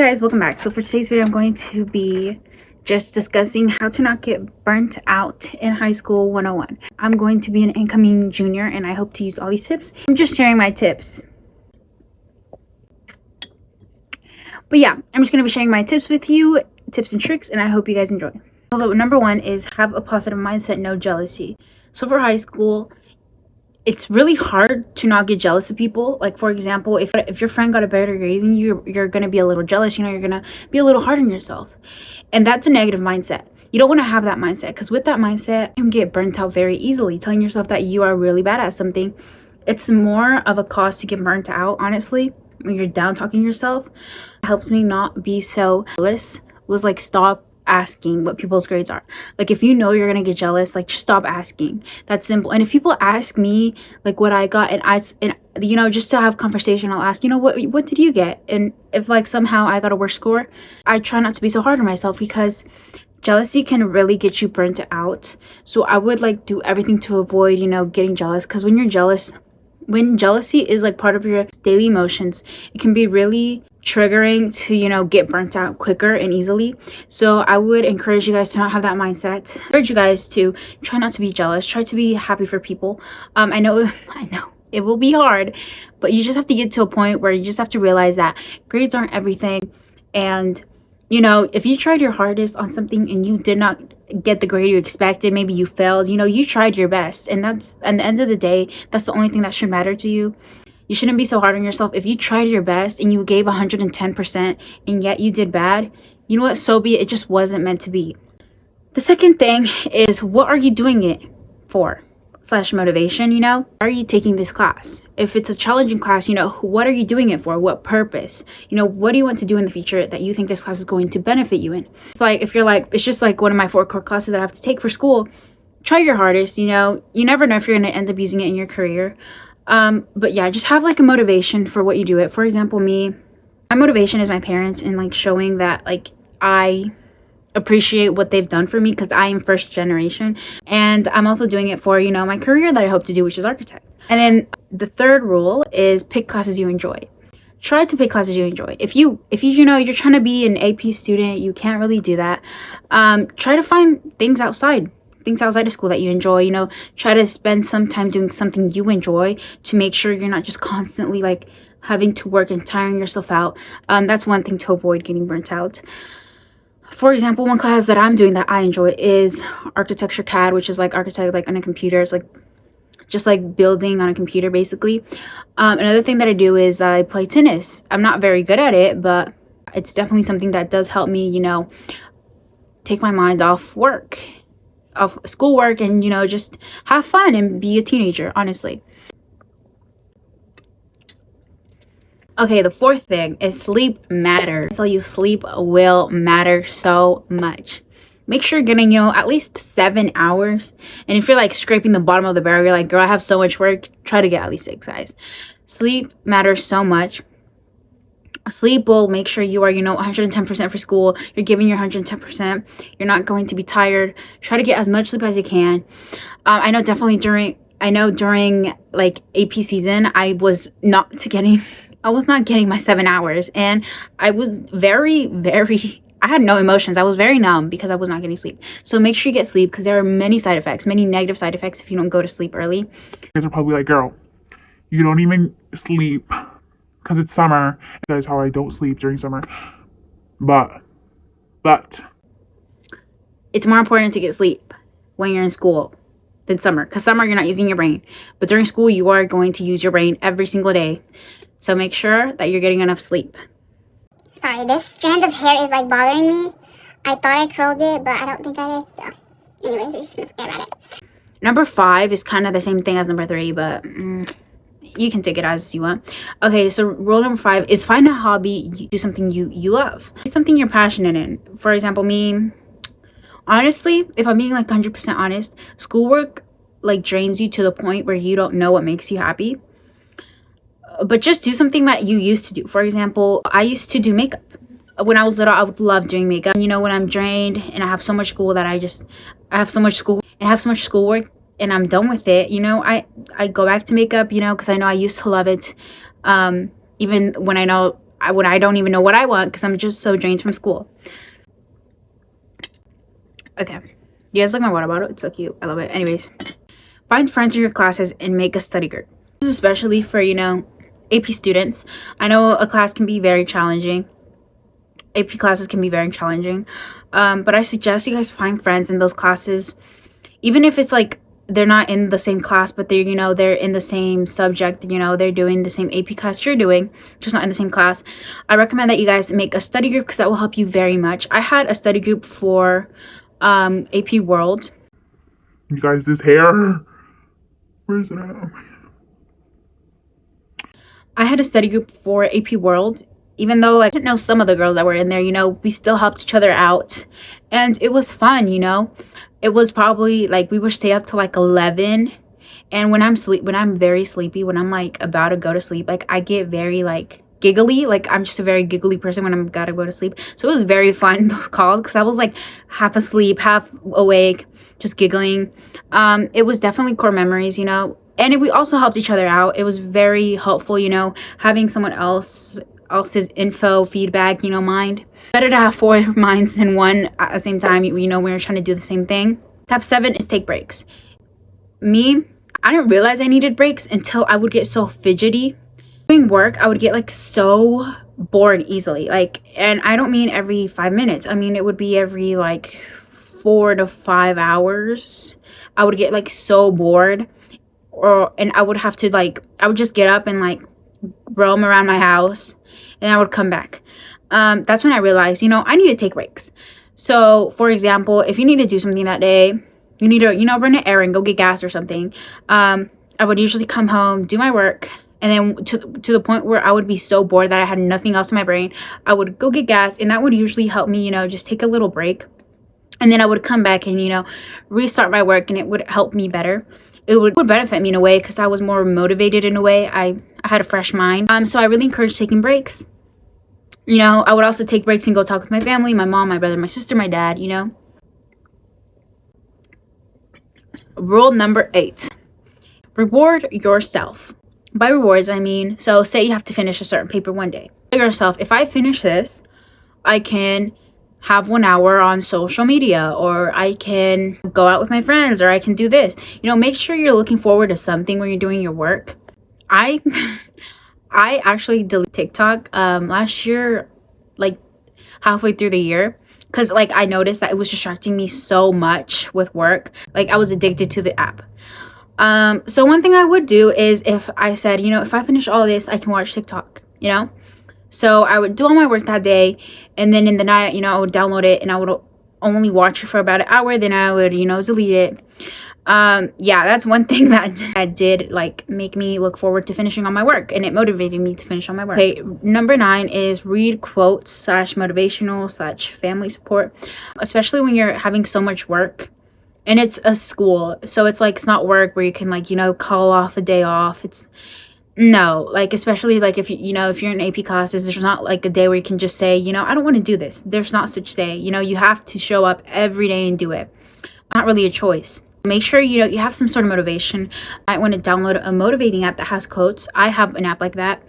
Guys, welcome back. So for today's video, I'm going to be just discussing how to not get burnt out in high school 101. I'm going to be an incoming junior and I hope to use all these tips. I'm just sharing my tips. But yeah, I'm just going to be sharing my tips with you, tips and tricks, and I hope you guys enjoy. So number one is have a positive mindset, no jealousy. So for high school, it's really hard to not get jealous of people. Like, for example, if your friend got a better grade than you, you're going to be a little jealous. You're going to be a little hard on yourself. And that's a negative mindset. You don't want to have that mindset, because with that mindset, you can get burnt out very easily. Telling yourself that you are really bad at something, it's more of a cause to get burnt out, honestly. When you're down talking yourself, it helps me not be so jealous. Was like, stop asking what people's grades are. Like, if you know you're gonna get jealous, like, just stop asking. That's simple. And if people ask me like what I got, and you know, just to have conversation, I'll ask, you know, what did you get? And if like somehow I got a worse score, I try not to be so hard on myself, because jealousy can really get you burnt out. So I would like do everything to avoid, you know, getting jealous, because when you're jealous, when jealousy is like part of your daily emotions, it can be really triggering to, you know, get burnt out quicker and easily. So I would encourage you guys to not have that mindset. Encourage you guys to try not to be jealous. Try to be happy for people. I know it will be hard, but you just have to get to a point where you just have to realize that grades aren't everything. And you know, if you tried your hardest on something and you did not get the grade you expected, maybe you failed, you know, you tried your best. And that's, at the end of the day, that's the only thing that should matter to you. You shouldn't be so hard on yourself. If you tried your best and you gave 110% and yet you did bad, you know what, so be it. It just wasn't meant to be. The second thing is, what are you doing it for? / motivation, you know? Are you taking this class? If it's a challenging class, you know, what are you doing it for? What purpose? You know, what do you want to do in the future that you think this class is going to benefit you in? It's like, if you're like, it's just like one of my 4 core classes that I have to take for school, try your hardest. You know, you never know if you're going to end up using it in your career. But yeah, just have like a motivation for what you do it. For example, my motivation is my parents, and like showing that like I appreciate what they've done for me, because I am first generation, and I'm also doing it for, you know, my career that I hope to do, which is architect. And then the third rule is pick classes you enjoy. Try to pick classes you enjoy. If you know, you're trying to be an AP student, you can't really do that. Try to find things outside of school that you enjoy. You know, try to spend some time doing something you enjoy, to make sure you're not just constantly like having to work and tiring yourself out. That's one thing to avoid getting burnt out. For example, one class that I'm doing that I enjoy is architecture CAD, which is like architect like on a computer. It's like just like building on a computer, basically. Another thing that I do is I play tennis. I'm not very good at it, but it's definitely something that does help me, you know, take my mind off work, of schoolwork, and, you know, just have fun and be a teenager, honestly. Okay, the fourth thing is sleep matters. I tell you, sleep will matter so much. Make sure you're getting, you know, at least 7 hours. And if you're like scraping the bottom of the barrel, you're like, girl, I have so much work, try to get at least 6, guys. Sleep matters so much. Sleep will make sure you are, you know, 110% for school. You're giving your 110%. You're not going to be tired. Try to get as much sleep as you can. I know during like AP season, I was not getting my 7 hours, and I was I had no emotions. I was very numb because I was not getting sleep. So make sure you get sleep, because there are many side effects, many negative side effects if you don't go to sleep early. You guys are probably like, girl, you don't even sleep because it's summer. That is how I don't sleep during summer. But it's more important to get sleep when you're in school than summer, because summer you're not using your brain, but during school you are going to use your brain every single day. So make sure that you're getting enough sleep. Sorry, this strand of hair is like bothering me. I thought I curled it, but I don't think I did. So anyways, we're just gonna forget about it. Number 5 is kind of the same thing as number 3, but you can take it as you want. Okay, so rule number 5 is find a hobby. Do something you love. Do something you're passionate in. For example, me, honestly, if I'm being like 100% honest, schoolwork like drains you to the point where you don't know what makes you happy. But just do something that you used to do. For example, I used to do makeup. When I was little, I would love doing makeup. You know, when I'm drained and I have so much school that I have so much schoolwork and I'm done with it, you know, I go back to makeup, you know, because I know I used to love it. Even when I know when I don't even know what I want because I'm just so drained from school. Okay. You guys like my water bottle? It's so cute. I love it. Anyways, find friends in your classes and make a study group. This is especially for, you know, AP students. I know a class can be very challenging. AP classes can be very challenging. But I suggest you guys find friends in those classes. Even if it's like they're not in the same class, but they're, you know, they're in the same subject, you know, they're doing the same AP class you're doing, just not in the same class. I recommend that you guys make a study group because that will help you very much. I had a study group for AP World. You guys, this hair, where is it at? I had a study group for AP World. Even though like, I didn't know some of the girls that were in there, you know, we still helped each other out. And it was fun, you know. It was probably like we would stay up till like 11. And when I'm very sleepy, when I'm like about to go to sleep, like I get very like giggly. Like I'm just a very giggly person when I'm gotta go to sleep. So it was very fun, those calls, because I was like half asleep, half awake, just giggling. It was definitely core memories, you know. And we also helped each other out. It was very helpful, you know, having someone else's info, feedback, you know, mind. Better to have 4 minds than one at the same time, you know, when you're trying to do the same thing. Step 7 is take breaks. Me, I didn't realize I needed breaks until I would get so fidgety. Doing work, I would get like so bored easily. Like, and I don't mean every 5 minutes. I mean, it would be every like 4 to 5 hours. I would get like so bored. And I would have to like, I would just get up and like roam around my house, and I would come back. That's when I realized, you know, I need to take breaks. So for example, if you need to do something that day, you need to, you know, run an errand, go get gas or something, I would usually come home, do my work, and then to the point where I would be so bored that I had nothing else in my brain, I would go get gas, and that would usually help me, you know, just take a little break. And then I would come back and, you know, restart my work, and it would help me better. It would benefit me in a way because I was more motivated in a way. I had a fresh mind. So I really encourage taking breaks. You know, I would also take breaks and go talk with my family, my mom, my brother, my sister, my dad, you know. Rule number 8. Reward yourself. By rewards, I mean, so say you have to finish a certain paper one day. Tell yourself, if I finish this, I can have 1 hour on social media, or I can go out with my friends, or I can do this. You know, make sure you're looking forward to something when you're doing your work. I actually deleted TikTok last year, like halfway through the year, because like I noticed that it was distracting me so much with work. Like I was addicted to the app. So one thing I would do is, if I said, you know, if I finish all this, I can watch TikTok, you know. So I would do all my work that day, and then in the night, you know, I would download it, and I would only watch it for about an hour, then I would, you know, delete it. Yeah, that's one thing that did like make me look forward to finishing on my work, and it motivated me to finish on my work. Okay, number 9 is read quotes / motivational / family support, especially when you're having so much work. And it's a school, so it's like, it's not work where you can like, you know, call off a day off. It's no, like, especially like if you know, if you're in AP classes, there's not like a day where you can just say, you know, I don't want to do this. There's not such day. You know, you have to show up every day and do it. Not really a choice. Make sure, you know, you have some sort of motivation. I want to download a motivating app that has quotes. I have an app like that,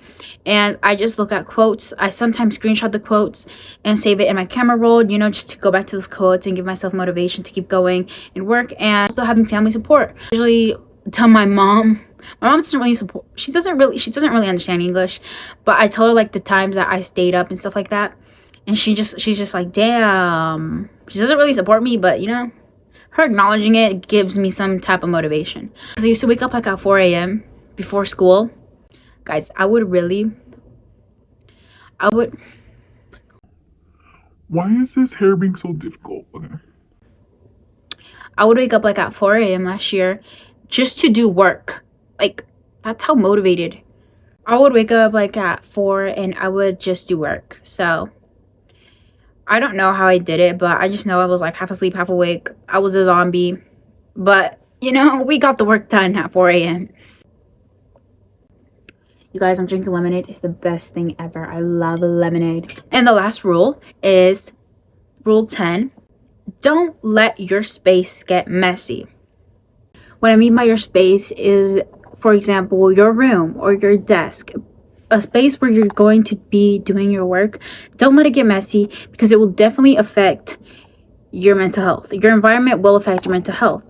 and I just look at quotes. I sometimes screenshot the quotes and save it in my camera roll, you know, just to go back to those quotes and give myself motivation to keep going and work. And also having family support. I usually tell my mom. My mom doesn't really support. She doesn't really understand English, but I tell her like the times that I stayed up and stuff like that, and she's just like, damn. She doesn't really support me, but you know, her acknowledging it gives me some type of motivation. Because I used to wake up like at 4 a.m. before school. Guys, I would. Why is this hair being so difficult? Okay. I would wake up like at 4 a.m. last year just to do work. Like, that's how motivated. I would wake up like at 4 and I would just do work. So I don't know how I did it, but I just know I was like half asleep, half awake. I was a zombie. But, you know, we got the work done at 4 a.m. You guys, I'm drinking lemonade. It's the best thing ever. I love lemonade. And the last rule is rule 10. Don't let your space get messy. What I mean by your space is, for example, your room or your desk. a space where you're going to be doing your work, don't let it get messy, because it will definitely affect your mental health. Your environment will affect your mental health.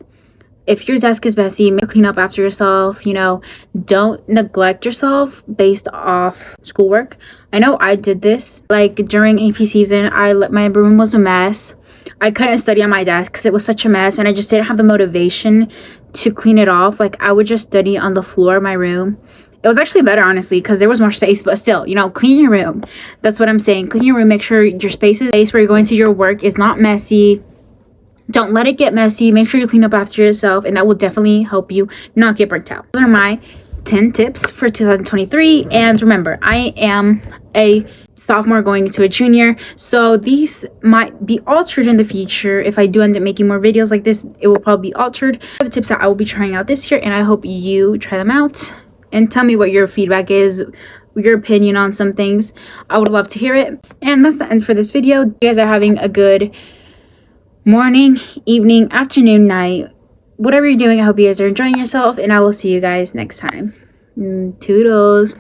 If your desk is messy, make clean up after yourself. You know, don't neglect yourself based off schoolwork. I know I did this. Like during AP season, my room was a mess. I couldn't study on my desk because it was such a mess, and I just didn't have the motivation to clean it off. Like I would just study on the floor of my room. It was actually better, honestly, because there was more space, but still, you know, clean your room. That's what I'm saying. Clean your room. Make sure your space where you're going to your work is not messy. Don't let it get messy. Make sure you clean up after yourself, and that will definitely help you not get burnt out. Those are my 10 tips for 2023. And remember, I am a sophomore going into a junior, so these might be altered in the future. If I do end up making more videos like this, it will probably be altered. The tips that I will be trying out this year, and I hope you try them out and tell me what your feedback is, your opinion on some things. I would love to hear it. And that's the end for this video. You guys are having a good morning, evening, afternoon, night, whatever you're doing. I hope you guys are enjoying yourself, and I will see you guys next time. Toodles.